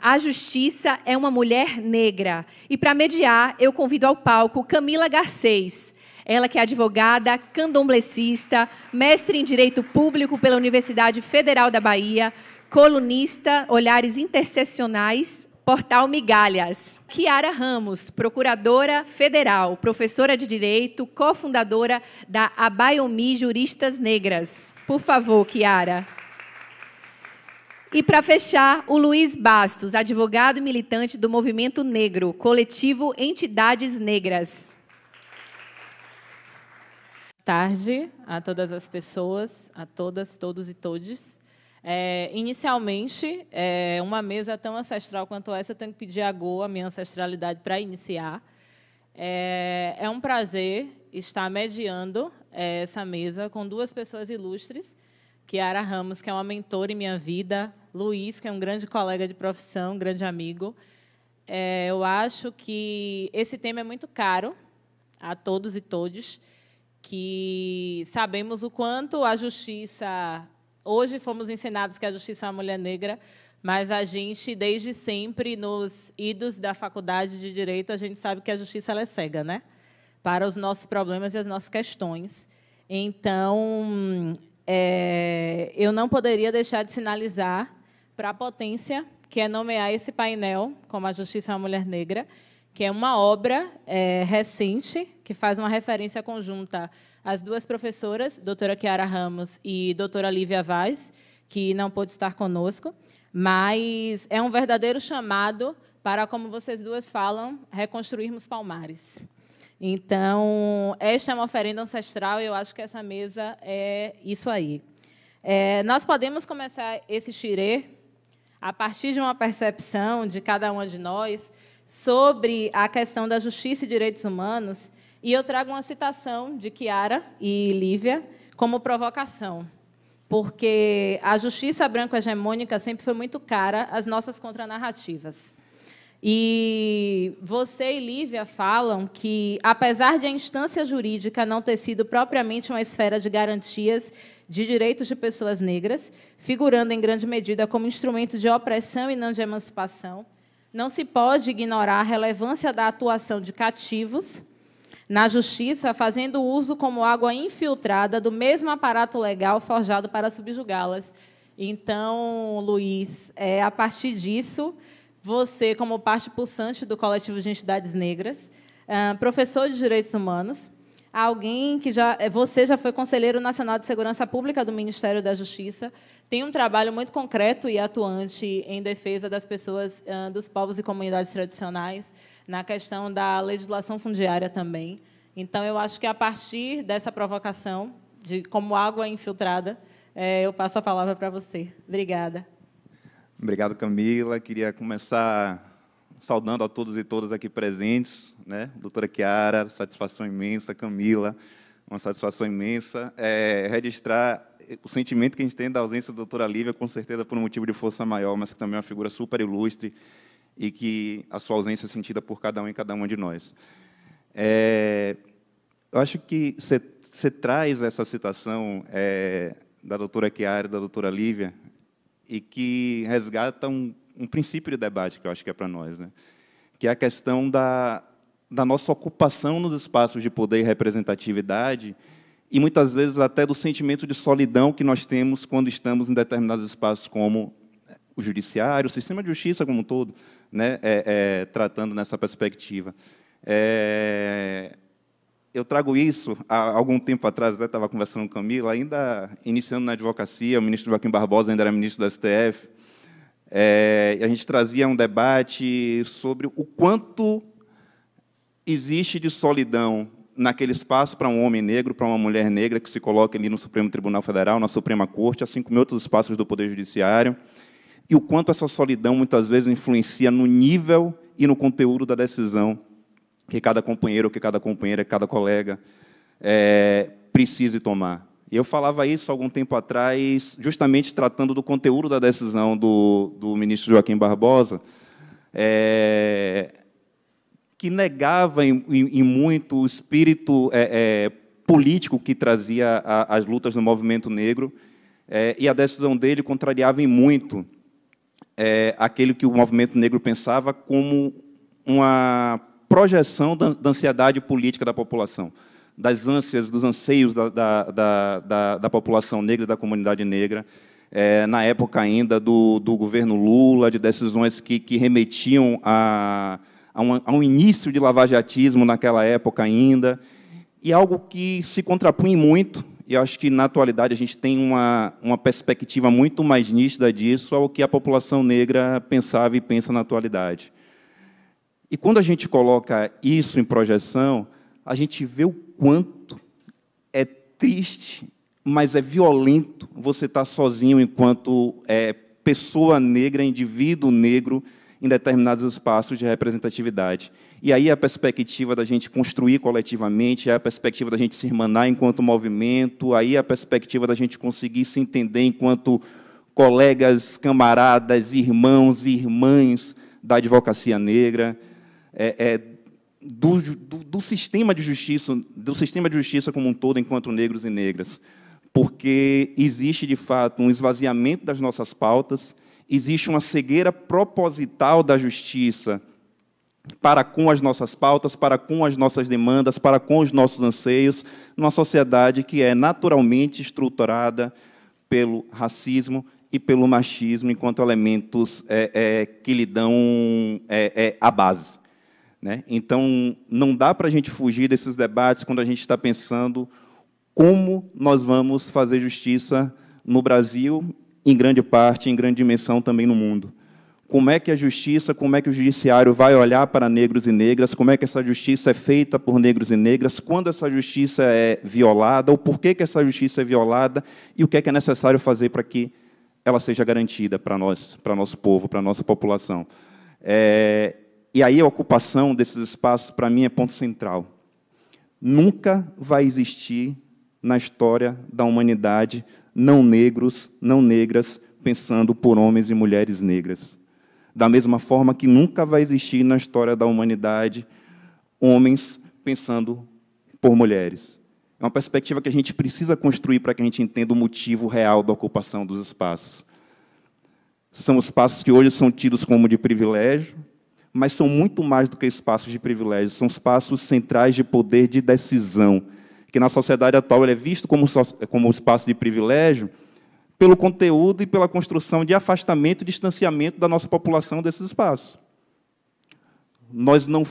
A Justiça é uma Mulher Negra. E, para mediar, eu convido ao palco Camila Garcês. Ela que é advogada, candomblessista, mestre em Direito Público pela Universidade Federal da Bahia, colunista, Olhares Interseccionais, Portal Migalhas. Kiara Ramos, procuradora federal, professora de Direito, cofundadora da Abaiomi Juristas Negras. Por favor, Kiara. E, para fechar, o Luiz Bastos, advogado e militante do Movimento Negro, coletivo Entidades Negras. Boa tarde a todas as pessoas, a todas, todos e todes. Inicialmente, uma mesa tão ancestral quanto essa, eu tenho que pedir a Goa, a minha ancestralidade, para iniciar. É um prazer estar mediando essa mesa com duas pessoas ilustres, Kiara Ramos, que é uma mentora em minha vida, Luiz, que é um grande colega de profissão, um grande amigo. Eu acho que esse tema é muito caro a todos e todes, que sabemos o quanto a justiça... Hoje fomos ensinados que a justiça é uma mulher negra, mas a gente, desde sempre, nos idos da faculdade de Direito, a gente sabe que a justiça ela é cega, né? Para os nossos problemas e as nossas questões. Então, eu não poderia deixar de sinalizar para a potência, que é nomear esse painel como a Justiça é uma Mulher Negra, que é uma obra recente, que faz uma referência conjunta às duas professoras, doutora Kiara Ramos e doutora Lívia Vaz, que não pôde estar conosco, mas é um verdadeiro chamado para, como vocês duas falam, reconstruirmos Palmares. Então, esta é uma oferenda ancestral e eu acho que essa mesa é isso aí. Nós podemos começar esse xirê a partir de uma percepção de cada uma de nós sobre a questão da justiça e direitos humanos, e eu trago uma citação de Kiara e Lívia como provocação, porque a justiça branco-hegemônica sempre foi muito cara às nossas contranarrativas. E você e Lívia falam que, apesar de a instância jurídica não ter sido propriamente uma esfera de garantias de direitos de pessoas negras, figurando em grande medida como instrumento de opressão e não de emancipação, não se pode ignorar a relevância da atuação de cativos na justiça, fazendo uso como água infiltrada do mesmo aparato legal forjado para subjugá-las. Então, Luiz, a partir disso, você, como parte pulsante do coletivo de entidades negras, professor de Direitos Humanos, alguém que você já foi conselheiro nacional de Segurança Pública do Ministério da Justiça, tem um trabalho muito concreto e atuante em defesa das pessoas, dos povos e comunidades tradicionais, na questão da legislação fundiária também. Então, eu acho que, a partir dessa provocação, de como água infiltrada, eu passo a palavra para você. Obrigada. Obrigado, Camila. Queria começar saudando a todos e todas aqui presentes, né? Doutora Kiara, satisfação imensa. Camila, uma satisfação imensa. Registrar o sentimento que a gente tem da ausência da doutora Lívia, com certeza por um motivo de força maior, mas que também é uma figura super ilustre e que a sua ausência é sentida por cada um e cada uma de nós. Eu acho que você traz essa citação da doutora Kiara e da doutora Lívia e que resgata um princípio de debate que eu acho que é para nós, né? Que é a questão da nossa ocupação nos espaços de poder e representatividade e, muitas vezes, até do sentimento de solidão que nós temos quando estamos em determinados espaços, como o judiciário, o sistema de justiça como um todo, né? Tratando nessa perspectiva. Eu trago isso, há algum tempo atrás, até estava conversando com Camila, ainda iniciando na advocacia, o ministro Joaquim Barbosa ainda era ministro do STF, e a gente trazia um debate sobre o quanto existe de solidão naquele espaço para um homem negro, para uma mulher negra que se coloca ali no Supremo Tribunal Federal, na Suprema Corte, assim como em outros espaços do Poder Judiciário, e o quanto essa solidão, muitas vezes, influencia no nível e no conteúdo da decisão que cada companheiro, que cada companheira, que cada colega precise tomar. E eu falava isso há algum tempo atrás, justamente tratando do conteúdo da decisão do ministro Joaquim Barbosa, que negava em muito o espírito político que trazia as lutas no movimento negro, e a decisão dele contrariava em muito aquele que o movimento negro pensava como uma projeção da ansiedade política da população, das ânsias, dos anseios da população negra, da comunidade negra, na época ainda do governo Lula, de decisões que remetiam a um início de lavajatismo naquela época ainda, e algo que se contrapunha muito, e acho que, na atualidade, a gente tem uma perspectiva muito mais nítida disso ao que a população negra pensava e pensa na atualidade. E, quando a gente coloca isso em projeção, a gente vê o quanto é triste, mas é violento você estar sozinho enquanto pessoa negra, indivíduo negro, em determinados espaços de representatividade. E aí a perspectiva da gente construir coletivamente, a perspectiva da gente se irmanar enquanto movimento, aí a perspectiva da gente conseguir se entender enquanto colegas, camaradas, irmãos e irmãs da advocacia negra, do sistema de justiça como um todo, enquanto negros e negras. Porque existe, de fato, um esvaziamento das nossas pautas, existe uma cegueira proposital da justiça para com as nossas pautas, para com as nossas demandas, para com os nossos anseios, numa sociedade que é naturalmente estruturada pelo racismo e pelo machismo, enquanto elementos que lhe dão a base. Né? Então, não dá para a gente fugir desses debates quando a gente está pensando como nós vamos fazer justiça no Brasil, em grande parte, em grande dimensão também no mundo. Como é que a justiça, como é que o judiciário vai olhar para negros e negras, como é que essa justiça é feita por negros e negras, quando essa justiça é violada, o porquê que essa justiça é violada e o que é necessário fazer para que ela seja garantida para nós, para nosso povo, para nossa população. E aí a ocupação desses espaços, para mim, é ponto central. Nunca vai existir na história da humanidade não negros, não negras, pensando por homens e mulheres negras. Da mesma forma que nunca vai existir na história da humanidade homens pensando por mulheres. É uma perspectiva que a gente precisa construir para que a gente entenda o motivo real da ocupação dos espaços. São espaços que hoje são tidos como de privilégio, mas são muito mais do que espaços de privilégio, são espaços centrais de poder de decisão, que na sociedade atual ele é visto como um espaço de privilégio pelo conteúdo e pela construção de afastamento e distanciamento da nossa população desses espaços. Nós não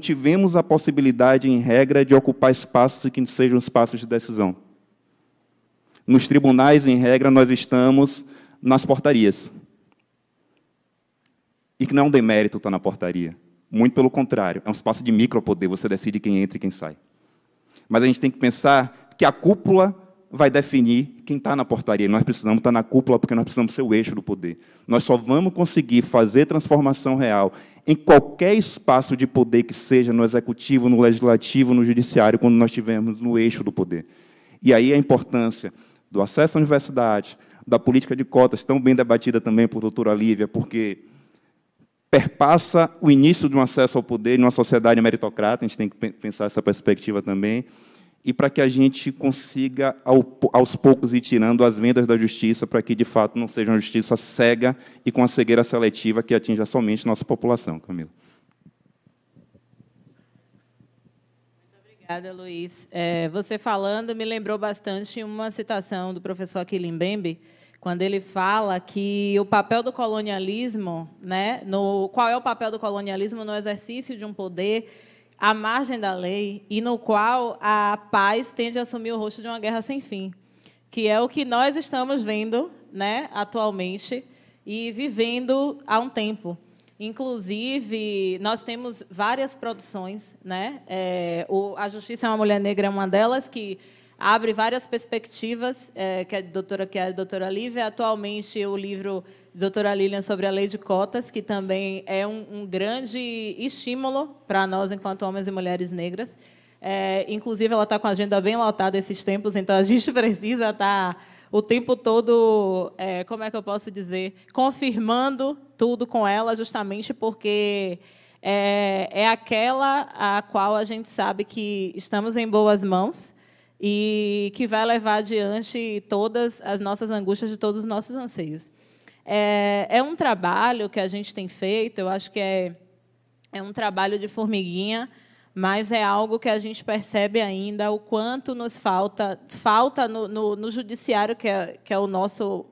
tivemos a possibilidade, em regra, de ocupar espaços que sejam espaços de decisão. Nos tribunais, em regra, nós estamos nas portarias. E que não é um demérito estar na portaria. Muito pelo contrário, é um espaço de micropoder, você decide quem entra e quem sai. Mas a gente tem que pensar que a cúpula vai definir quem está na portaria. Nós precisamos estar na cúpula porque nós precisamos ser o eixo do poder. Nós só vamos conseguir fazer transformação real em qualquer espaço de poder que seja, no executivo, no legislativo, no judiciário, quando nós estivermos no eixo do poder. E aí a importância do acesso à universidade, da política de cotas, tão bem debatida também por doutora Lívia, porque perpassa o início de um acesso ao poder numa sociedade meritocrata, a gente tem que pensar essa perspectiva também, e para que a gente consiga, aos poucos, ir tirando as vendas da justiça, para que, de fato, não seja uma justiça cega e com a cegueira seletiva que atinja somente nossa população. Camila. Muito obrigada, Luiz. Você falando me lembrou bastante uma citação do professor Achille Mbembe, quando ele fala que o papel do colonialismo, né, qual é o papel do colonialismo no exercício de um poder à margem da lei e no qual a paz tende a assumir o rosto de uma guerra sem fim, que é o que nós estamos vendo, né, atualmente e vivendo há um tempo. Inclusive, nós temos várias produções, né? A Justiça é uma Mulher Negra é uma delas, que abre várias perspectivas, que a doutora Lívia, atualmente o livro da doutora Lilian sobre a lei de cotas, que também é um grande estímulo para nós, enquanto homens e mulheres negras. Inclusive, ela está com a agenda bem lotada esses tempos, então a gente precisa estar o tempo todo, como é que eu posso dizer, confirmando tudo com ela, justamente porque é aquela a qual a gente sabe que estamos em boas mãos, e que vai levar adiante todas as nossas angústias e todos os nossos anseios. É um trabalho que a gente tem feito, eu acho que é um trabalho de formiguinha, mas é algo que a gente percebe ainda o quanto nos falta no judiciário, que é o nosso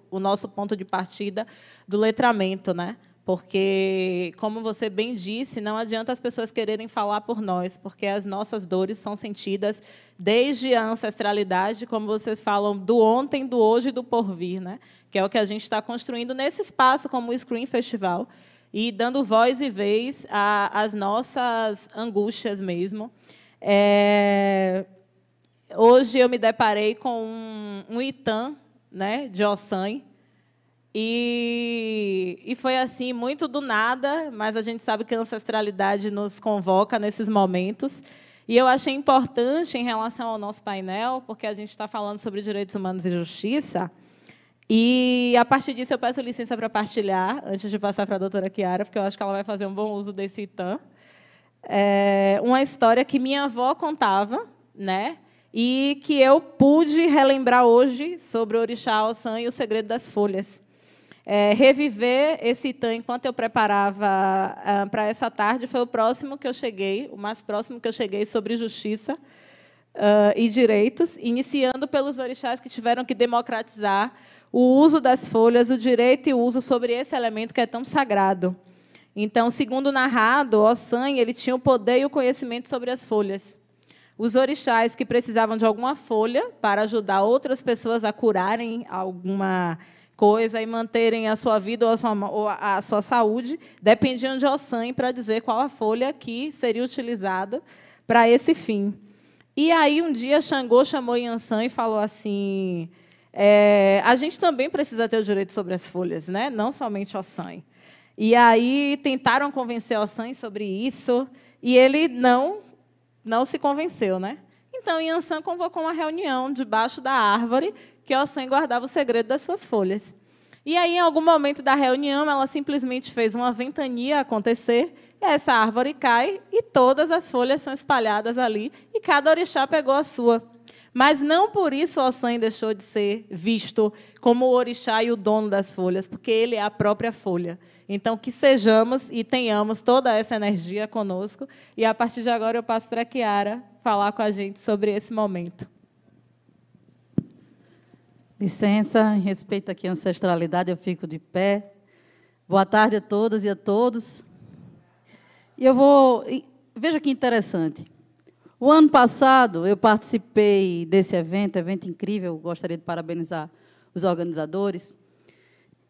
ponto de partida do letramento, né? Porque, como você bem disse, não adianta as pessoas quererem falar por nós, porque as nossas dores são sentidas desde a ancestralidade, como vocês falam, do ontem, do hoje e do porvir, né? Que é o que a gente está construindo nesse espaço, como o Screen Festival, e dando voz e vez às nossas angústias mesmo. Hoje eu me deparei com um Itan, né, de Ossan, e foi assim, muito do nada, mas a gente sabe que a ancestralidade nos convoca nesses momentos. E eu achei importante, em relação ao nosso painel, porque a gente está falando sobre direitos humanos e justiça, e, a partir disso, eu peço licença para partilhar, antes de passar para a doutora Chiara, porque eu acho que ela vai fazer um bom uso desse Itan. Uma história que minha avó contava, né, e que eu pude relembrar hoje sobre o orixá Ossan e o segredo das folhas. Reviver esse Itan enquanto eu preparava para essa tarde foi o próximo que eu cheguei, o mais próximo que eu cheguei sobre justiça e direitos, iniciando pelos orixás que tiveram que democratizar o uso das folhas, o direito e o uso sobre esse elemento que é tão sagrado. Então, segundo o narrado, Ossan ele tinha o poder e o conhecimento sobre as folhas. Os orixás que precisavam de alguma folha para ajudar outras pessoas a curarem alguma coisa e manterem a sua vida ou a sua saúde, dependiam de Ossan para dizer qual a folha que seria utilizada para esse fim. E aí, um dia, Xangô chamou Yansan e falou assim: a gente também precisa ter o direito sobre as folhas, né? Não somente Ossan. E aí tentaram convencer Ossan sobre isso, e ele não se convenceu, né? Então, Yansan convocou uma reunião debaixo da árvore que Ossan guardava o segredo das suas folhas. E aí, em algum momento da reunião, ela simplesmente fez uma ventania acontecer, essa árvore cai e todas as folhas são espalhadas ali, e cada orixá pegou a sua. Mas não por isso Ossan deixou de ser visto como o orixá e o dono das folhas, porque ele é a própria folha. Então, que sejamos e tenhamos toda essa energia conosco. E, a partir de agora, eu passo para a Chiara falar com a gente sobre esse momento. Licença, em respeito aqui à ancestralidade, eu fico de pé. Boa tarde a todas e a todos. Veja que interessante. O ano passado, eu participei desse evento incrível, gostaria de parabenizar os organizadores.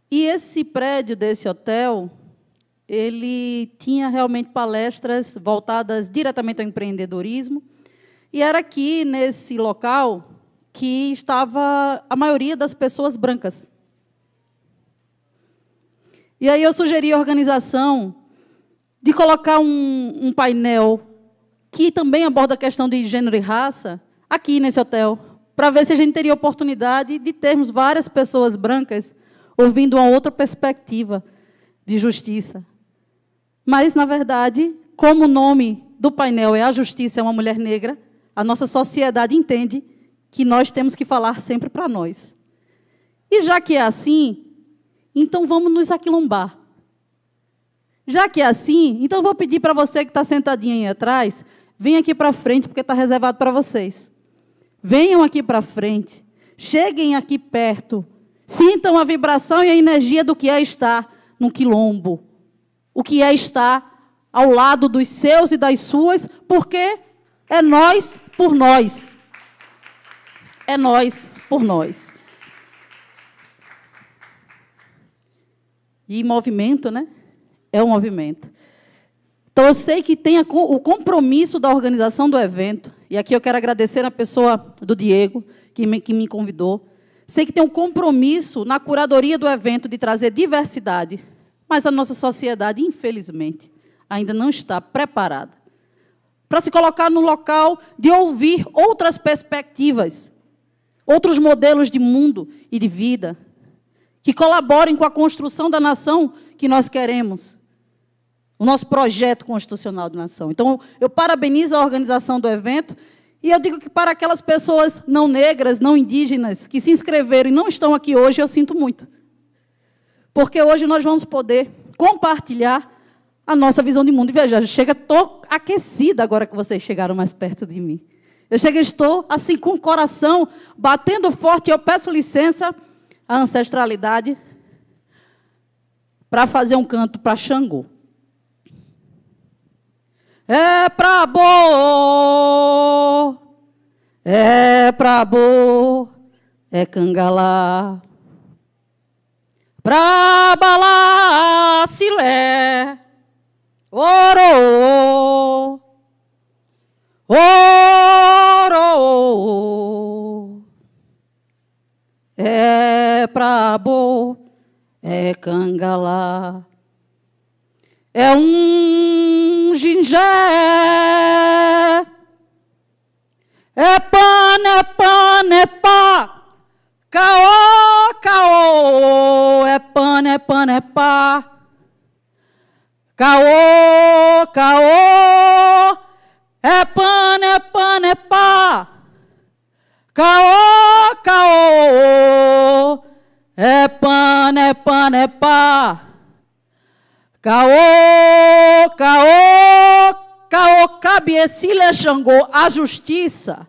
E esse prédio desse hotel, ele tinha realmente palestras voltadas diretamente ao empreendedorismo, e era aqui, nesse local, que estava a maioria das pessoas brancas. E aí eu sugeri à organização de colocar um painel que também aborda a questão de gênero e raça, aqui nesse hotel, para ver se a gente teria oportunidade de termos várias pessoas brancas ouvindo uma outra perspectiva de justiça. Mas, na verdade, como o nome do painel é A Justiça é uma Mulher Negra, a nossa sociedade entende que nós temos que falar sempre para nós. E já que é assim, então vamos nos aquilombar. Já que é assim, então vou pedir para você que está sentadinha aí atrás, venha aqui para frente, porque está reservado para vocês. Venham aqui para frente, cheguem aqui perto, sintam a vibração e a energia do que é estar num quilombo, o que é estar ao lado dos seus e das suas, porque é nós por nós. É nós por nós. E movimento, né? É um movimento. Então, eu sei que tem o compromisso da organização do evento, e aqui eu quero agradecer a pessoa do Diego, que me convidou. Sei que tem um compromisso na curadoria do evento de trazer diversidade, mas a nossa sociedade, infelizmente, ainda não está preparada para se colocar no local de ouvir outras perspectivas, outros modelos de mundo e de vida, que colaborem com a construção da nação que nós queremos, o nosso projeto constitucional de nação. Então, eu parabenizo a organização do evento, e eu digo que para aquelas pessoas não negras, não indígenas, que se inscreveram e não estão aqui hoje, eu sinto muito. porque hoje nós vamos poder compartilhar a nossa visão de mundo. E veja, estou aquecida agora que vocês chegaram mais perto de mim. Estou assim com o coração batendo forte. Eu peço licença à ancestralidade para fazer um canto para Xangô. É pra bo, é pra bo, é cangalá. Pra balar silé, oro, oro, é pra bo, é cangalá. É um gingé, é pá, caô, caô, é pá, caô, caô, é pá, caô, caô, é pá. Caô, caô, caô, cabiecile Xangô. A justiça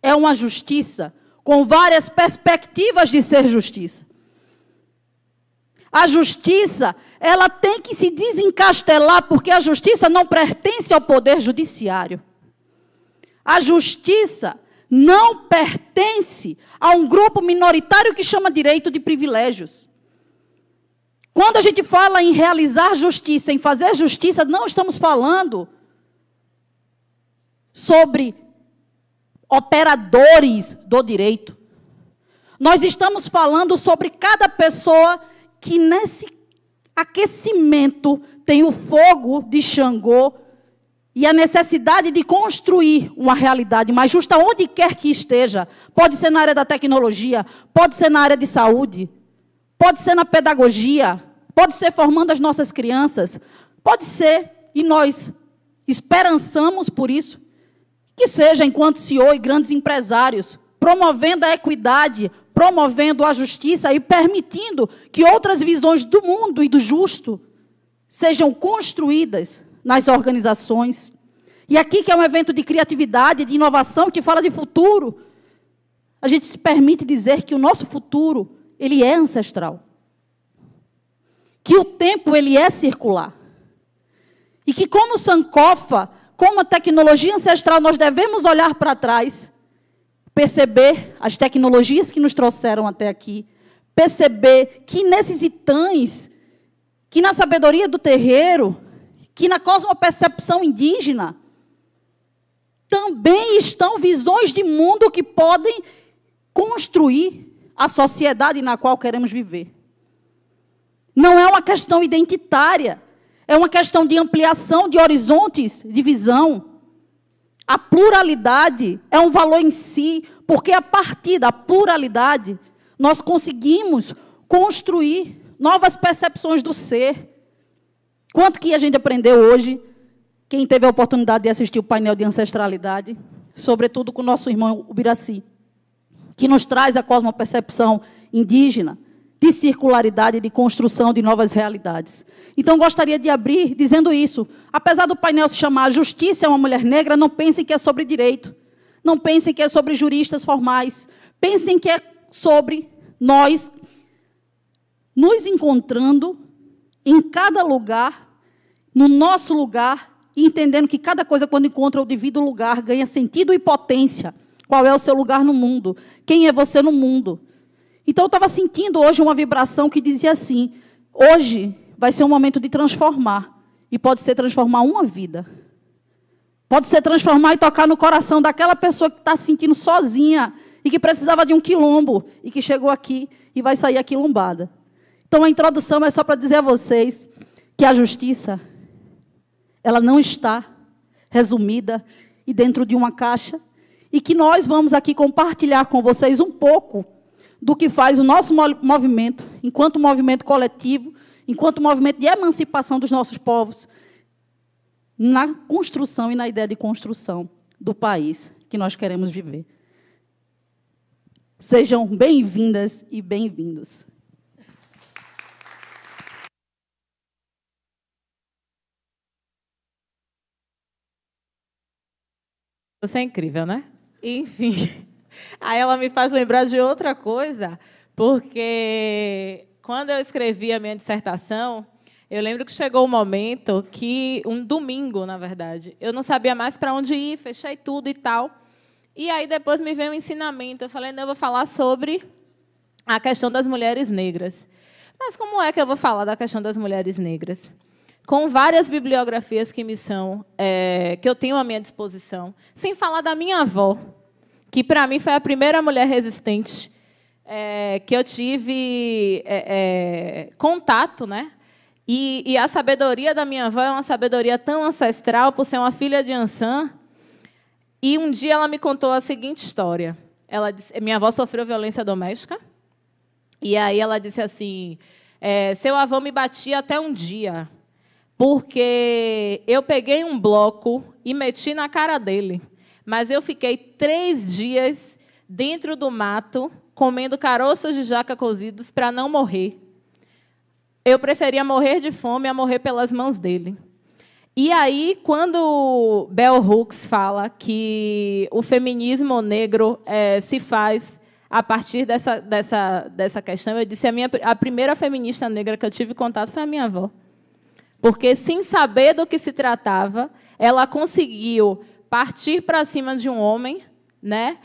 é uma justiça com várias perspectivas de ser justiça. A justiça, ela tem que se desencastelar, porque a justiça não pertence ao poder judiciário. A justiça não pertence a um grupo minoritário que chama direito de privilégios. Quando a gente fala em realizar justiça, em fazer justiça, não estamos falando sobre operadores do direito. Nós estamos falando sobre cada pessoa que nesse aquecimento tem o fogo de Xangô e a necessidade de construir uma realidade mais justa onde quer que esteja. Pode ser na área da tecnologia, pode ser na área de saúde, pode ser na pedagogia, pode ser formando as nossas crianças, pode ser, e nós esperançamos por isso, que seja enquanto CEO e grandes empresários, promovendo a equidade, promovendo a justiça e permitindo que outras visões do mundo e do justo sejam construídas nas organizações. E aqui, que é um evento de criatividade, de inovação, que fala de futuro, a gente se permite dizer que o nosso futuro, ele é ancestral. Que o tempo, ele é circular. E que, como Sankofa, como a tecnologia ancestral, nós devemos olhar para trás, perceber as tecnologias que nos trouxeram até aqui, perceber que nesses itãs, que na sabedoria do terreiro, que na cosmopercepção indígena, também estão visões de mundo que podem construir a sociedade na qual queremos viver. Não é uma questão identitária, é uma questão de ampliação de horizontes de visão. A pluralidade é um valor em si, porque a partir da pluralidade nós conseguimos construir novas percepções do ser. Quanto que a gente aprendeu hoje, quem teve a oportunidade de assistir o painel de ancestralidade, sobretudo com o nosso irmão Ubiraci, que nos traz a cosmopercepção indígena, de circularidade, de construção de novas realidades. Então, gostaria de abrir dizendo isso. Apesar do painel se chamar Justiça é uma Mulher Negra, não pensem que é sobre direito. Não pensem que é sobre juristas formais. Pensem que é sobre nós nos encontrando em cada lugar, no nosso lugar, e entendendo que cada coisa, quando encontra o devido lugar, ganha sentido e potência. Qual é o seu lugar no mundo? Quem é você no mundo? Então, eu estava sentindo hoje uma vibração que dizia assim, hoje vai ser um momento de transformar, e pode ser transformar uma vida. Pode ser transformar e tocar no coração daquela pessoa que está se sentindo sozinha, e que precisava de um quilombo, e que chegou aqui e vai sair aquilombada. Então, a introdução é só para dizer a vocês que a justiça, ela não está resumida e dentro de uma caixa, e que nós vamos aqui compartilhar com vocês um pouco do que faz o nosso movimento, enquanto movimento coletivo, enquanto movimento de emancipação dos nossos povos, na construção e na ideia de construção do país que nós queremos viver. Sejam bem-vindas e bem-vindos. Você é incrível, né? Enfim, aí ela me faz lembrar de outra coisa, porque quando eu escrevi a minha dissertação, eu lembro que chegou um momento que, um domingo, na verdade, eu não sabia mais para onde ir, fechei tudo e tal. E aí depois me veio um ensinamento. Eu falei, não, eu vou falar sobre a questão das mulheres negras. Mas como é que eu vou falar da questão das mulheres negras? Com várias bibliografias que que eu tenho à minha disposição, sem falar da minha avó, que para mim foi a primeira mulher resistente que eu tive contato, né? E a sabedoria da minha avó é uma sabedoria tão ancestral, por ser uma filha de Ançã. E um dia ela me contou a seguinte história. Ela disse, minha avó sofreu violência doméstica, e aí ela disse assim, seu avô me batia até um dia, porque eu peguei um bloco e meti na cara dele, mas eu fiquei 3 dias dentro do mato, comendo caroços de jaca cozidos para não morrer. Eu preferia morrer de fome a morrer pelas mãos dele. E aí, quando Bell Hooks fala que o feminismo negro se faz a partir dessa questão, eu disse a primeira feminista negra que eu tive contato foi a minha avó. Porque, sem saber do que se tratava, ela conseguiu partir para cima de um homem, né,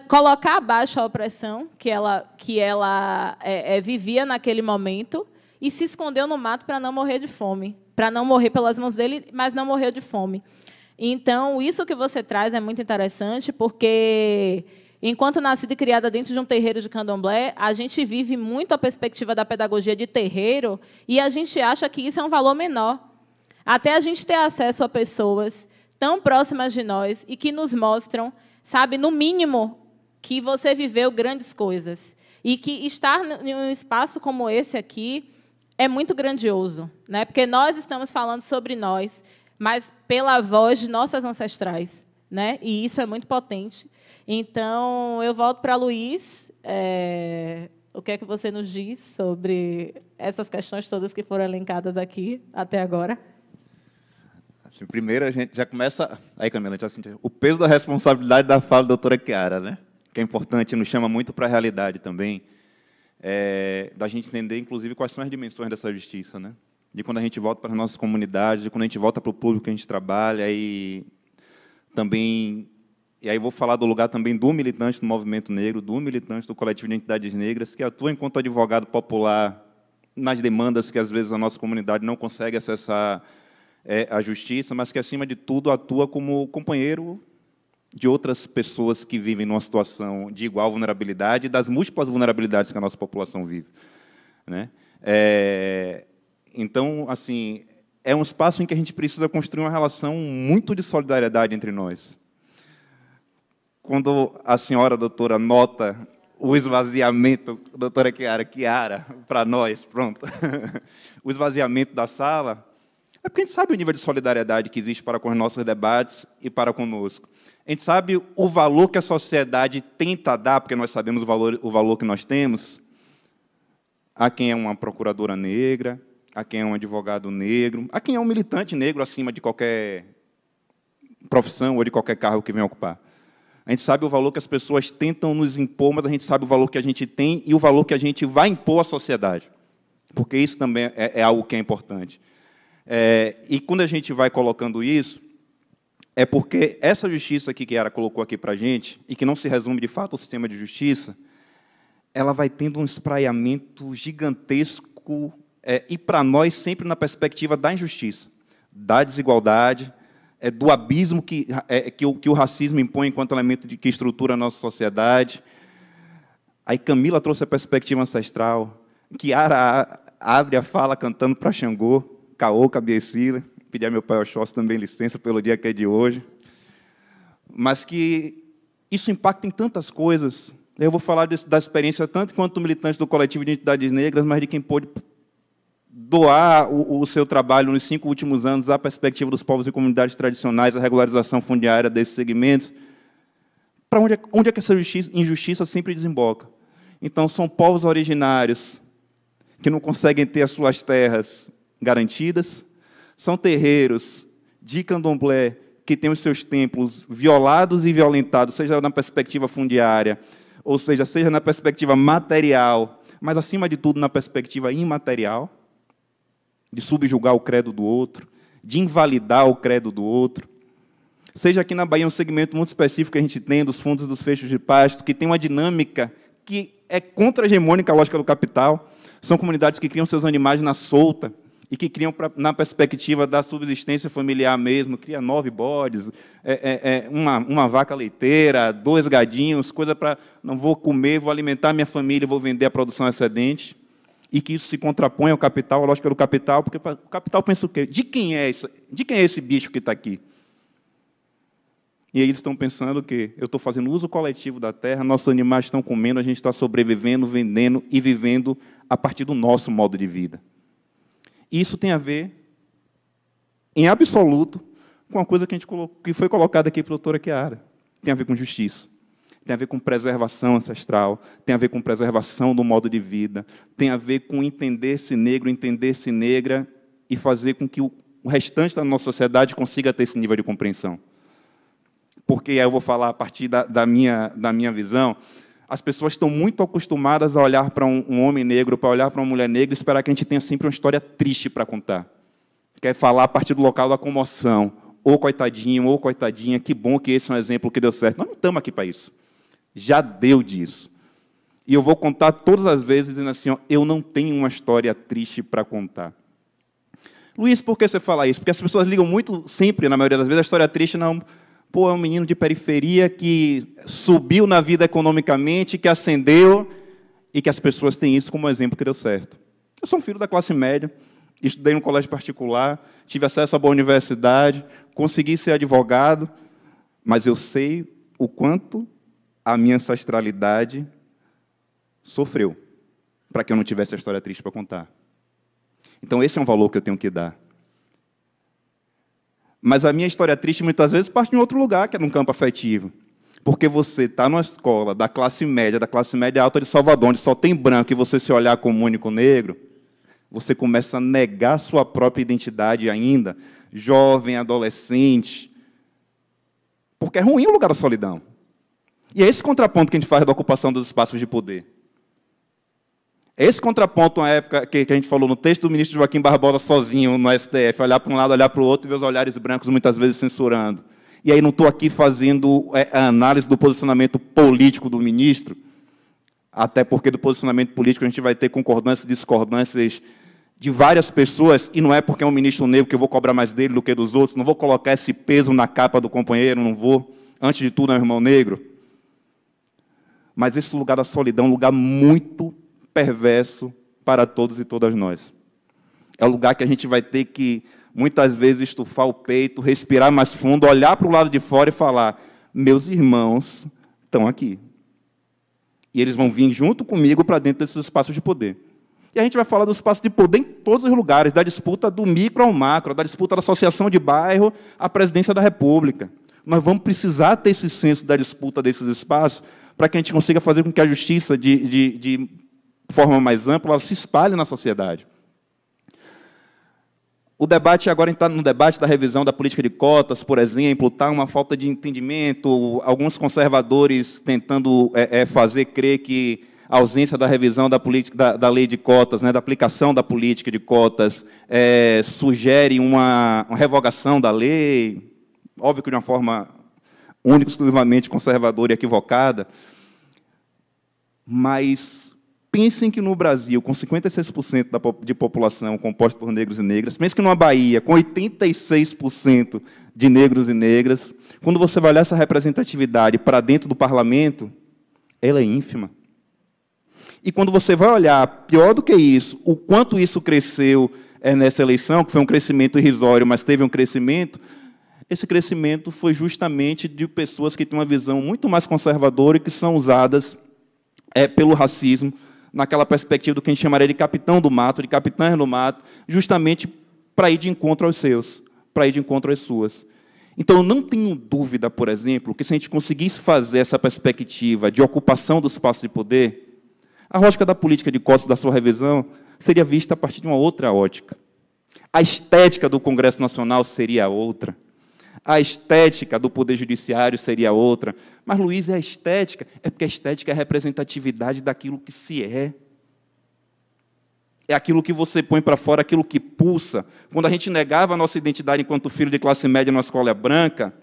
colocar abaixo a opressão que ela vivia naquele momento, e se escondeu no mato para não morrer de fome, para não morrer pelas mãos dele, mas não morreu de fome. Então, isso que você traz é muito interessante, porque, enquanto nascida e criada dentro de um terreiro de candomblé, a gente vive muito a perspectiva da pedagogia de terreiro e a gente acha que isso é um valor menor. Até a gente ter acesso a pessoas tão próximas de nós e que nos mostram, sabe, no mínimo, que você viveu grandes coisas. E que estar em um espaço como esse aqui é muito grandioso, né? Porque nós estamos falando sobre nós, mas pela voz de nossas ancestrais, né? E isso é muito potente. Então, eu volto para Luiz. O que é que você nos diz sobre essas questões todas que foram elencadas aqui até agora? Assim, primeiro, a gente já começa... Aí, Camila, a gente já sentiu o peso da responsabilidade da fala da doutora Chiara, né? Que é importante, nos chama muito para a realidade também, da gente entender, inclusive, quais são as dimensões dessa justiça, né? De quando a gente volta para as nossas comunidades, de quando a gente volta para o público que a gente trabalha, e também... E aí vou falar do lugar também do militante do movimento negro, do militante do coletivo de identidades negras, que atua enquanto advogado popular nas demandas que, às vezes, a nossa comunidade não consegue acessar a justiça, mas que, acima de tudo, atua como companheiro de outras pessoas que vivem numa situação de igual vulnerabilidade e das múltiplas vulnerabilidades que a nossa população vive, né? Então, assim, é um espaço em que a gente precisa construir uma relação muito de solidariedade entre nós. Quando a senhora doutora nota o esvaziamento, doutora Chiara, para nós, pronto, o esvaziamento da sala, é porque a gente sabe o nível de solidariedade que existe para com os nossos debates e para conosco. A gente sabe o valor que a sociedade tenta dar, porque nós sabemos o valor que nós temos, a quem é uma procuradora negra, a quem é um advogado negro, a quem é um militante negro acima de qualquer profissão ou de qualquer cargo que venha ocupar. A gente sabe o valor que as pessoas tentam nos impor, mas a gente sabe o valor que a gente tem e o valor que a gente vai impor à sociedade, porque isso também é algo que é importante. E quando a gente vai colocando isso, é porque essa justiça que Chiara colocou aqui para a gente, e que não se resume, de fato, ao sistema de justiça, ela vai tendo um espraiamento gigantesco, e, para nós, sempre na perspectiva da injustiça, da desigualdade, do abismo que o racismo impõe enquanto elemento que estrutura a nossa sociedade. Aí Camila trouxe a perspectiva ancestral, Chiara abre a fala cantando para Xangô, Caô, Cabiecila, pedir a meu pai Oxóssi também licença pelo dia que é de hoje, mas que isso impacta em tantas coisas. Eu vou falar da experiência tanto quanto militante do coletivo de identidades negras, mas de quem pôde doar o seu trabalho nos 5 últimos anos à perspectiva dos povos e comunidades tradicionais, a regularização fundiária desses segmentos, para onde é que essa injustiça sempre desemboca. Então, são povos originários que não conseguem ter as suas terras garantidas, são terreiros de candomblé que têm os seus templos violados e violentados, seja na perspectiva fundiária, ou seja na perspectiva material, mas, acima de tudo, na perspectiva imaterial, de subjugar o credo do outro, de invalidar o credo do outro. Seja aqui na Bahia um segmento muito específico que a gente tem, dos fundos dos fechos de pasto, que tem uma dinâmica que é contra-hegemônica à lógica do capital. São comunidades que criam seus animais na solta e que criam, na perspectiva da subsistência familiar mesmo, cria 9 bodes, uma vaca leiteira, 2 gadinhos, coisa para não vou comer, vou alimentar minha família, vou vender a produção excedente, e que isso se contrapõe ao capital, à lógica do capital, porque o capital pensa o quê? De quem é isso? De quem é esse bicho que está aqui? E aí eles estão pensando que eu estou fazendo uso coletivo da terra, nossos animais estão comendo, a gente está sobrevivendo, vendendo e vivendo a partir do nosso modo de vida. E isso tem a ver, em absoluto, com a coisa que foi colocada aqui pela doutora Chiara. Tem a ver com justiça, tem a ver com preservação ancestral, tem a ver com preservação do modo de vida, tem a ver com entender-se negro, entender-se negra e fazer com que o restante da nossa sociedade consiga ter esse nível de compreensão. Porque aí eu vou falar a partir da minha visão, as pessoas estão muito acostumadas a olhar para um homem negro, para olhar para uma mulher negra e esperar que a gente tenha sempre uma história triste para contar. Quer falar a partir do local da comoção. Ou coitadinho, ou coitadinha, que bom que esse é um exemplo que deu certo. Nós não estamos aqui para isso. Já deu disso. E eu vou contar todas as vezes dizendo assim, ó, eu não tenho uma história triste para contar. Luiz, por que você fala isso? Porque as pessoas ligam muito, sempre, na maioria das vezes, a história triste não... Pô, é um menino de periferia que subiu na vida economicamente, que ascendeu, e que as pessoas têm isso como exemplo que deu certo. Eu sou um filho da classe média, estudei no colégio particular, tive acesso à boa universidade, consegui ser advogado, mas eu sei o quanto a minha ancestralidade sofreu para que eu não tivesse a história triste para contar. Então, esse é um valor que eu tenho que dar. Mas a minha história triste, muitas vezes, parte de um outro lugar, que é num campo afetivo. Porque você está numa escola da classe média alta de Salvador, onde só tem branco, e você se olhar como único negro, você começa a negar sua própria identidade ainda, jovem, adolescente. Porque é ruim o lugar da solidão. E é esse contraponto que a gente faz da ocupação dos espaços de poder. É esse contraponto, na época que a gente falou no texto do ministro Joaquim Barbosa sozinho no STF, olhar para um lado, olhar para o outro e ver os olhares brancos muitas vezes censurando. E aí não estou aqui fazendo a análise do posicionamento político do ministro, até porque do posicionamento político a gente vai ter concordâncias e discordâncias de várias pessoas, e não é porque é um ministro negro que eu vou cobrar mais dele do que dos outros, não vou colocar esse peso na capa do companheiro, não vou. Antes de tudo, é um irmão negro. Mas esse lugar da solidão é um lugar muito perverso para todos e todas nós. É o lugar que a gente vai ter que, muitas vezes, estufar o peito, respirar mais fundo, olhar para o lado de fora e falar, meus irmãos estão aqui. E eles vão vir junto comigo para dentro desses espaços de poder. E a gente vai falar do espaço de poder em todos os lugares, da disputa do micro ao macro, da disputa da associação de bairro à presidência da República. Nós vamos precisar ter esse senso da disputa desses espaços para que a gente consiga fazer com que a justiça, de forma mais ampla, ela se espalhe na sociedade. O debate agora está no debate da revisão da política de cotas, por exemplo, está uma falta de entendimento, alguns conservadores tentando fazer crer que a ausência da revisão da política da lei de cotas, né, da aplicação da política de cotas, sugere uma revogação da lei, óbvio que de uma forma única, exclusivamente conservadora e equivocada, mas pensem que no Brasil, com 56% de população composta por negros e negras, pensem que numa Bahia, com 86% de negros e negras, quando você vai olhar essa representatividade para dentro do parlamento, ela é ínfima. E quando você vai olhar, pior do que isso, o quanto isso cresceu nessa eleição, que foi um crescimento irrisório, mas teve um crescimento, esse crescimento foi justamente de pessoas que têm uma visão muito mais conservadora e que são usadas pelo racismo, naquela perspectiva do que a gente chamaria de capitão do mato, de capitães do mato, justamente para ir de encontro aos seus, para ir de encontro às suas. Então, eu não tenho dúvida, por exemplo, que se a gente conseguisse fazer essa perspectiva de ocupação do espaço de poder, a lógica da política de cotas da sua revisão seria vista a partir de uma outra ótica. A estética do Congresso Nacional seria outra. A estética do Poder Judiciário seria outra. Mas, Luiz, é a estética? É porque a estética é a representatividade daquilo que se é. É aquilo que você põe para fora, aquilo que pulsa. Quando a gente negava a nossa identidade enquanto filho de classe média numa escola branca,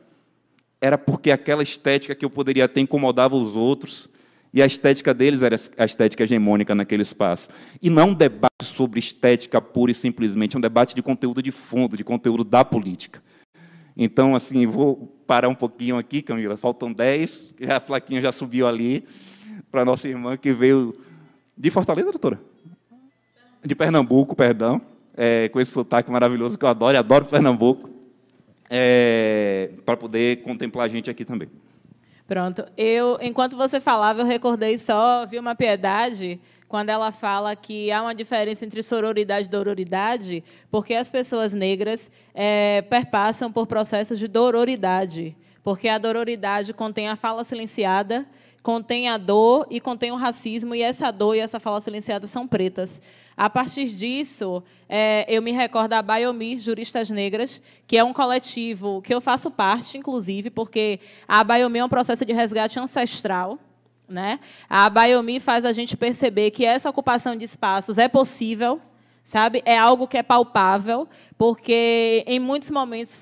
era porque aquela estética que eu poderia ter incomodava os outros. E a estética deles era a estética hegemônica naquele espaço. E não um debate sobre estética pura e simplesmente, é um debate de conteúdo de fundo, de conteúdo da política. Então, assim, vou parar um pouquinho aqui, Camila. Faltam 10, a plaquinha já subiu ali, para a nossa irmã que veio de Fortaleza, doutora? De Pernambuco, perdão, com esse sotaque maravilhoso que eu adoro Pernambuco, para poder contemplar a gente aqui também. Pronto. Enquanto você falava, eu recordei só Vilma Piedade, quando ela fala que há uma diferença entre sororidade e dororidade, porque as pessoas negras perpassam por processos de dororidade, porque a dororidade contém a fala silenciada, contém a dor e contém o racismo, e essa dor e essa fala silenciada são pretas. A partir disso, eu me recordo da Baiomi, Juristas Negras, que é um coletivo que eu faço parte, inclusive, porque a Baiomi é um processo de resgate ancestral, né? A Baiomi faz a gente perceber que essa ocupação de espaços é possível, sabe? É algo que é palpável, porque em muitos momentos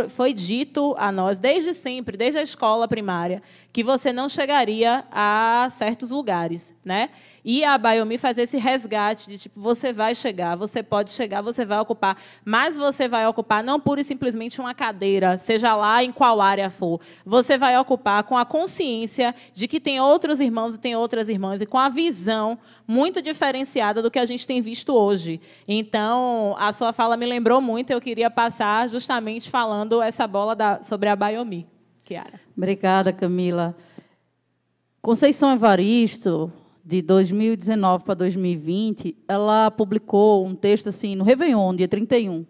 foi dito a nós, desde sempre, desde a escola primária, que você não chegaria a certos lugares, né? E a Baiomi faz esse resgate de tipo, você vai chegar, você pode chegar, você vai ocupar, mas você vai ocupar não pura e simplesmente uma cadeira, seja lá em qual área for. Você vai ocupar com a consciência de que tem outros irmãos e tem outras irmãs, e com a visão muito diferenciada do que a gente tem visto hoje. Então, a sua fala me lembrou muito, eu queria passar justamente falando essa bola sobre a Baiomi. Kiara. Obrigada, Camila. Conceição Evaristo, de 2019 para 2020, ela publicou um texto assim, no Réveillon, dia 31.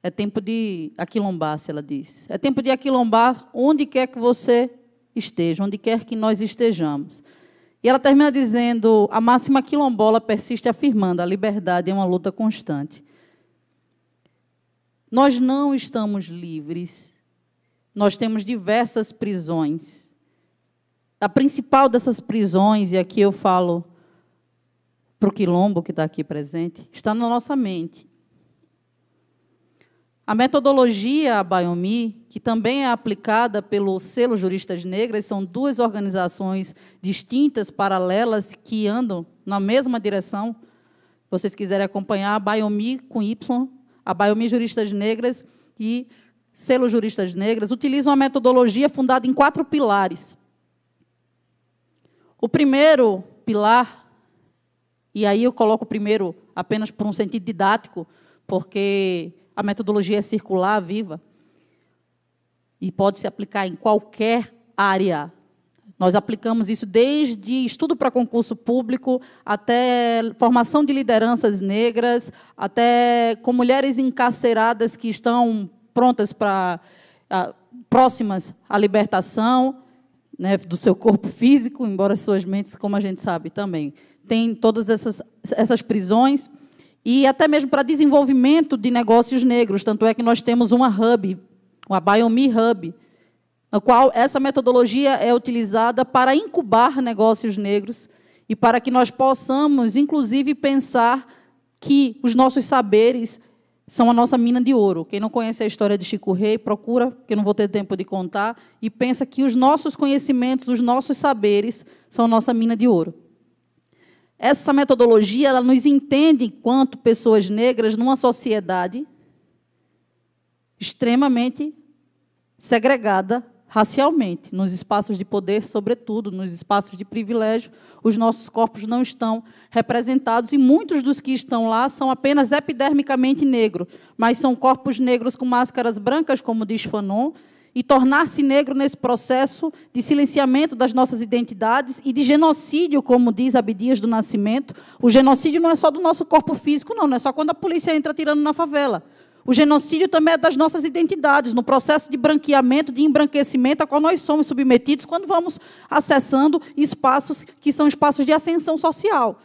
É tempo de aquilombar, ela diz. É tempo de aquilombar onde quer que você esteja, onde quer que nós estejamos. E ela termina dizendo, a máxima quilombola persiste afirmando, a liberdade é uma luta constante. Nós não estamos livres. Nós temos diversas prisões. A principal dessas prisões, e aqui eu falo para o quilombo que está aqui presente, está na nossa mente. A metodologia Baiomi, que também é aplicada pelo Selo Juristas Negras, são duas organizações distintas, paralelas, que andam na mesma direção. Se vocês quiserem acompanhar, a Baiomi com Y, a Baiomi Juristas Negras e Selo Juristas Negras, utilizam uma metodologia fundada em 4 pilares. O primeiro pilar, e aí eu coloco o primeiro apenas por um sentido didático, porque a metodologia é circular, viva, e pode se aplicar em qualquer área. Nós aplicamos isso desde estudo para concurso público, até formação de lideranças negras, até com mulheres encarceradas que estão prontas para próximas à libertação, né, do seu corpo físico, embora suas mentes, como a gente sabe, também. Tem todas essas prisões, e até mesmo para desenvolvimento de negócios negros. Tanto é que nós temos uma hub, uma Baiomi Hub, na qual essa metodologia é utilizada para incubar negócios negros e para que nós possamos, inclusive, pensar que os nossos saberes são a nossa mina de ouro. Quem não conhece a história de Chico Rei, procura, que eu não vou ter tempo de contar, e pensa que os nossos conhecimentos, os nossos saberes, são a nossa mina de ouro. Essa metodologia ela nos entende, enquanto pessoas negras, numa sociedade extremamente segregada racialmente, nos espaços de poder, sobretudo, nos espaços de privilégio, os nossos corpos não estão representados, e muitos dos que estão lá são apenas epidermicamente negros, mas são corpos negros com máscaras brancas, como diz Fanon, e tornar-se negro nesse processo de silenciamento das nossas identidades e de genocídio, como diz Abdias do Nascimento. O genocídio não é só do nosso corpo físico, não é só quando a polícia entra atirando na favela. O genocídio também é das nossas identidades, no processo de branqueamento, de embranquecimento, a qual nós somos submetidos quando vamos acessando espaços que são espaços de ascensão social.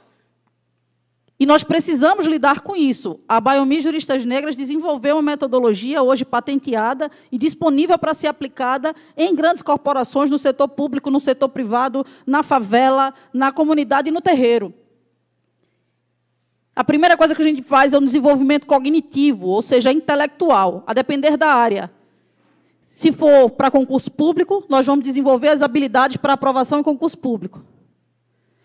E nós precisamos lidar com isso. A Biomi Juristas Negras desenvolveu uma metodologia hoje patenteada e disponível para ser aplicada em grandes corporações, no setor público, no setor privado, na favela, na comunidade e no terreiro. A primeira coisa que a gente faz é um desenvolvimento cognitivo, ou seja, intelectual, a depender da área. Se for para concurso público, nós vamos desenvolver as habilidades para aprovação em concurso público.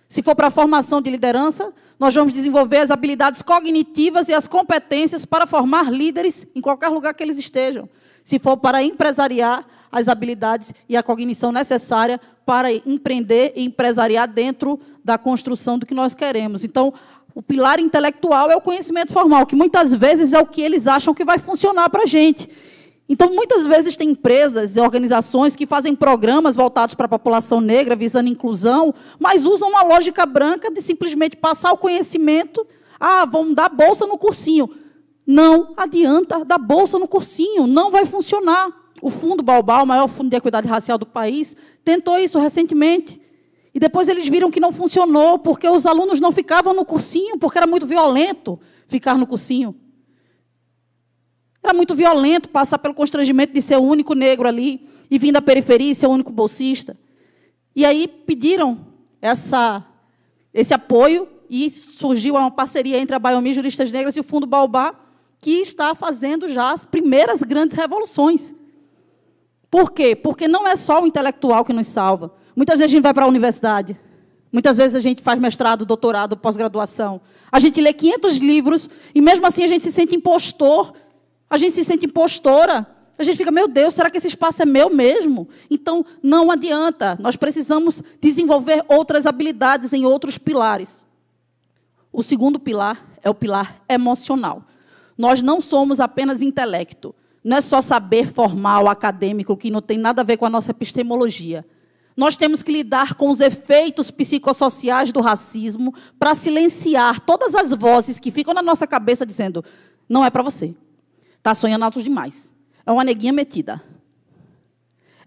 Se for para a formação de liderança, nós vamos desenvolver as habilidades cognitivas e as competências para formar líderes em qualquer lugar que eles estejam. Se for para empresariar, as habilidades e a cognição necessária para empreender e empresariar dentro da construção do que nós queremos. Então, o pilar intelectual é o conhecimento formal, que muitas vezes é o que eles acham que vai funcionar para a gente. Então, muitas vezes tem empresas e organizações que fazem programas voltados para a população negra, visando inclusão, mas usam uma lógica branca de simplesmente passar o conhecimento. Vamos dar bolsa no cursinho. Não adianta dar bolsa no cursinho, não vai funcionar. O Fundo Baobá, o maior fundo de equidade racial do país, tentou isso recentemente. E depois eles viram que não funcionou, porque os alunos não ficavam no cursinho, porque era muito violento ficar no cursinho. Era muito violento passar pelo constrangimento de ser o único negro ali e vir da periferia e ser o único bolsista. E aí pediram esse apoio e surgiu uma parceria entre a Biomi Juristas Negras e o Fundo Baobá, que está fazendo já as primeiras grandes revoluções. Por quê? Porque não é só o intelectual que nos salva. Muitas vezes a gente vai para a universidade, muitas vezes a gente faz mestrado, doutorado, pós-graduação. A gente lê 500 livros e, mesmo assim, a gente se sente impostor. A gente se sente impostora, a gente fica, meu Deus, será que esse espaço é meu mesmo? Então, não adianta, nós precisamos desenvolver outras habilidades em outros pilares. O segundo pilar é o pilar emocional. Nós não somos apenas intelecto, não é só saber formal, acadêmico, que não tem nada a ver com a nossa epistemologia. Nós temos que lidar com os efeitos psicossociais do racismo para silenciar todas as vozes que ficam na nossa cabeça dizendo, não é para você. Está sonhando alto demais. É uma neguinha metida.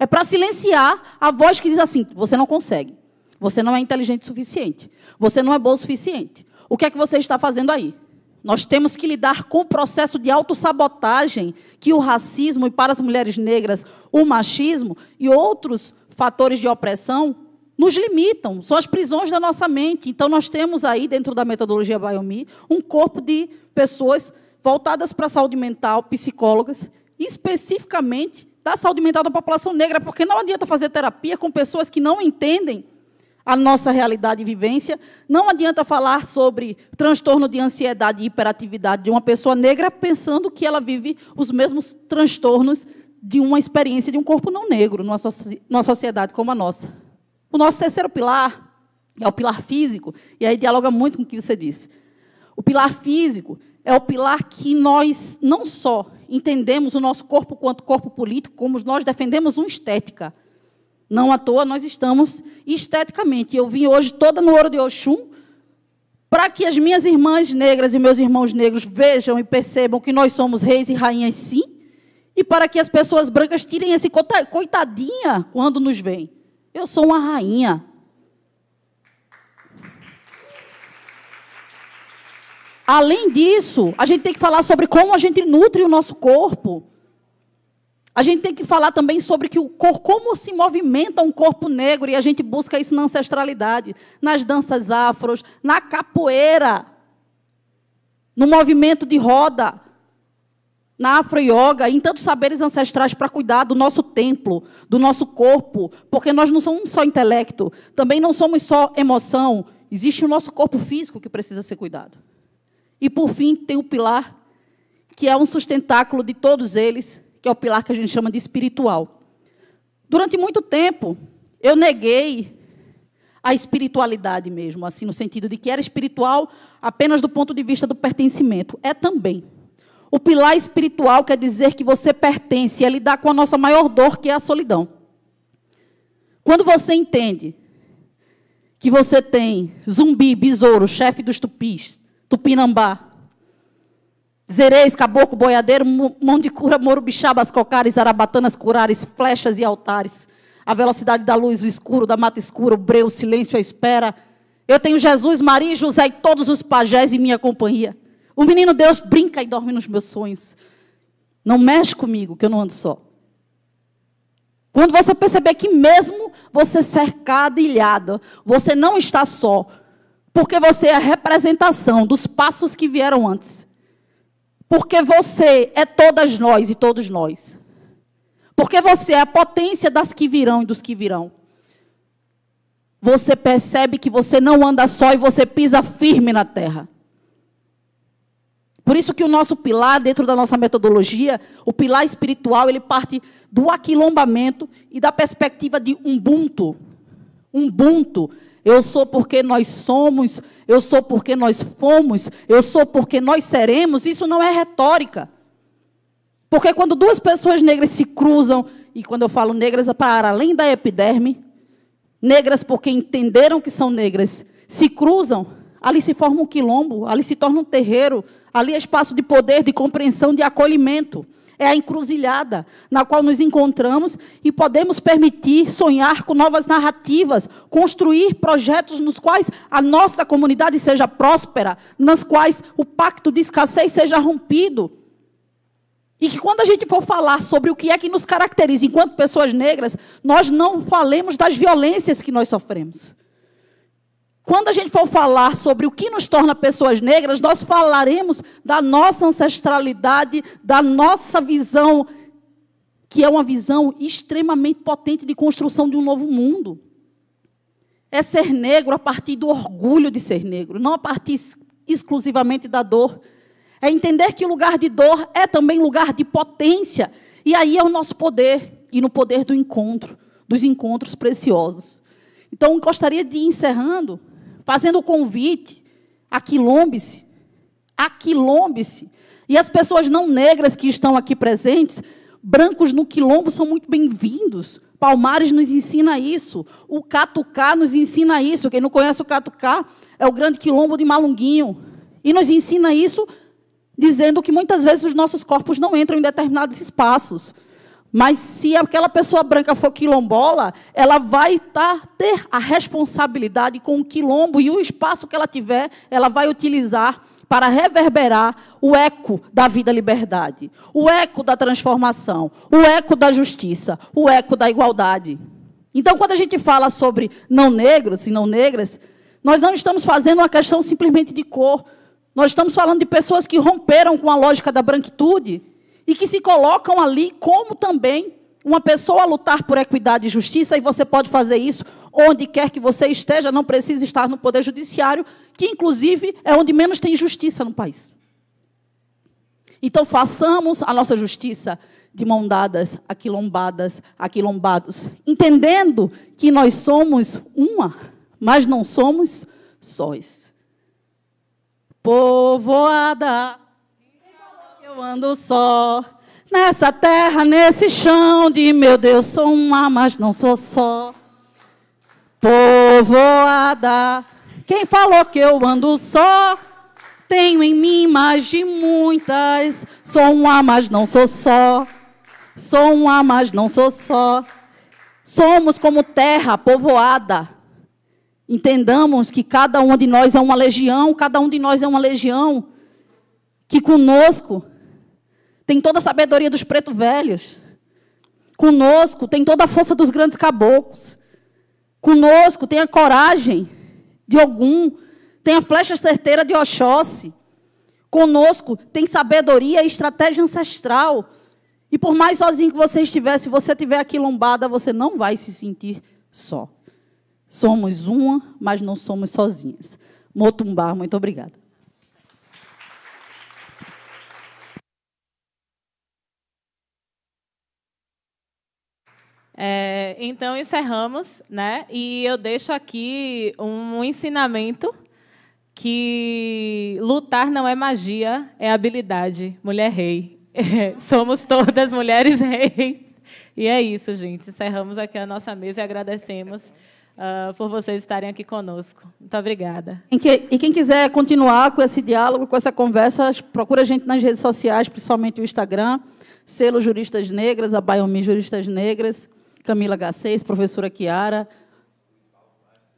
É para silenciar a voz que diz assim, você não consegue. Você não é inteligente o suficiente. Você não é bom o suficiente. O que é que você está fazendo aí? Nós temos que lidar com o processo de autossabotagem que o racismo, e para as mulheres negras, o machismo e outros fatores de opressão nos limitam. São as prisões da nossa mente. Então, nós temos aí, dentro da metodologia Biomi, um corpo de pessoas voltadas para a saúde mental, psicólogas, e especificamente da saúde mental da população negra, porque não adianta fazer terapia com pessoas que não entendem a nossa realidade e vivência, não adianta falar sobre transtorno de ansiedade e hiperatividade de uma pessoa negra pensando que ela vive os mesmos transtornos de uma experiência de um corpo não negro, numa sociedade como a nossa. O nosso terceiro pilar é o pilar físico, e aí dialoga muito com o que você disse. O pilar físico é o pilar que nós não só entendemos o nosso corpo quanto corpo político, como nós defendemos uma estética. Não à toa nós estamos esteticamente. Eu vim hoje toda no ouro de Oxum para que as minhas irmãs negras e meus irmãos negros vejam e percebam que nós somos reis e rainhas, sim, e para que as pessoas brancas tirem esse coitadinha quando nos veem. Eu sou uma rainha. Além disso, a gente tem que falar sobre como a gente nutre o nosso corpo. A gente tem que falar também sobre como se movimenta um corpo negro, e a gente busca isso na ancestralidade, nas danças afros, na capoeira, no movimento de roda, na afro-yoga, em tantos saberes ancestrais para cuidar do nosso templo, do nosso corpo, porque nós não somos só intelecto, também não somos só emoção, existe o nosso corpo físico que precisa ser cuidado. E, por fim, tem o pilar, que é um sustentáculo de todos eles, que é o pilar que a gente chama de espiritual. Durante muito tempo, eu neguei a espiritualidade mesmo, assim, no sentido de que era espiritual apenas do ponto de vista do pertencimento. É também. O pilar espiritual quer dizer que você pertence, é lidar com a nossa maior dor, que é a solidão. Quando você entende que você tem Zumbi, Besouro, chefe dos Tupis, Tupinambá, Zerês, Caboclo, Boiadeiro, Mondicura, Morubixabas, Cocares, Arabatanas, Curares, flechas e altares, a velocidade da luz, o escuro, da mata escura, o breu, o silêncio, a espera, Eu tenho Jesus, Maria, José e todos os pajés em minha companhia. O menino Deus brinca e dorme nos meus sonhos. Não mexe comigo, que eu não ando só. Quando você perceber que mesmo você cercada, ilhada, você não está só, porque você é a representação dos passos que vieram antes. Porque você é todas nós e todos nós. Porque você é a potência das que virão e dos que virão. Você percebe que você não anda só e você pisa firme na terra. Por isso que o nosso pilar, dentro da nossa metodologia, o pilar espiritual, ele parte do aquilombamento e da perspectiva de Ubuntu. Ubuntu. Eu sou porque nós somos, eu sou porque nós fomos, eu sou porque nós seremos. Isso não é retórica. Porque quando duas pessoas negras se cruzam, e quando eu falo negras é para além da epiderme, negras porque entenderam que são negras, se cruzam, ali se forma um quilombo, ali se torna um terreiro, ali é espaço de poder, de compreensão, de acolhimento. É a encruzilhada na qual nos encontramos e podemos permitir sonhar com novas narrativas, construir projetos nos quais a nossa comunidade seja próspera, nas quais o pacto de escassez seja rompido. E que quando a gente for falar sobre o que é que nos caracteriza enquanto pessoas negras, nós não falemos das violências que nós sofremos. Quando a gente for falar sobre o que nos torna pessoas negras, nós falaremos da nossa ancestralidade, da nossa visão, que é uma visão extremamente potente de construção de um novo mundo. É ser negro a partir do orgulho de ser negro, não a partir exclusivamente da dor. É entender que o lugar de dor é também lugar de potência. E aí é o nosso poder, e no poder do encontro, dos encontros preciosos. Então, gostaria de ir encerrando, fazendo o convite, aquilombe-se, aquilombe-se. E as pessoas não negras que estão aqui presentes, brancos no quilombo são muito bem-vindos. Palmares nos ensina isso, o Catucá nos ensina isso. Quem não conhece o Catucá é o grande quilombo de Malunguinho. E nos ensina isso dizendo que muitas vezes os nossos corpos não entram em determinados espaços. Mas se aquela pessoa branca for quilombola, ela vai ter a responsabilidade com o quilombo e o espaço que ela tiver, ela vai utilizar para reverberar o eco da vida-liberdade, o eco da transformação, o eco da justiça, o eco da igualdade. Então, quando a gente fala sobre não negros e não negras, nós não estamos fazendo uma questão simplesmente de cor. Nós estamos falando de pessoas que romperam com a lógica da branquitude e que se colocam ali como também uma pessoa a lutar por equidade e justiça, e você pode fazer isso onde quer que você esteja, não precisa estar no Poder Judiciário, que, inclusive, é onde menos tem justiça no país. Então, façamos a nossa justiça de mão dadas, aquilombadas, aquilombados, entendendo que nós somos uma, mas não somos sós. Povoada, eu ando só, nessa terra, nesse chão de meu Deus, sou uma, mas não sou só. Povoada, quem falou que eu ando só? Tenho em mim mais de muitas, sou uma, mas não sou só. Sou uma, mas não sou só. Somos como terra povoada. Entendamos que cada uma de nós é uma legião, cada um de nós é uma legião, que conosco tem toda a sabedoria dos pretos velhos, conosco tem toda a força dos grandes caboclos, conosco tem a coragem de Ogum, tem a flecha certeira de Oxóssi, conosco tem sabedoria e estratégia ancestral. E por mais sozinho que você estiver, se você estiver aquilombada, você não vai se sentir só. Somos uma, mas não somos sozinhas. Motumbá, muito obrigada. Então, encerramos, né? E eu deixo aqui um ensinamento que lutar não é magia, é habilidade. Mulher rei. Somos todas mulheres reis. E é isso, gente. Encerramos aqui a nossa mesa e agradecemos por vocês estarem aqui conosco. Muito obrigada. E quem quiser continuar com esse diálogo, com essa conversa, procura a gente nas redes sociais, principalmente o Instagram, Selo Juristas Negras, a Biomi Juristas Negras, Camila H6, professora Kiara,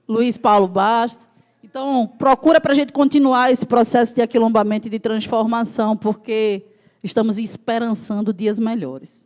Luiz Paulo Bastos, e Então, procura para a gente continuar esse processo de aquilombamento e de transformação, porque estamos esperançando dias melhores.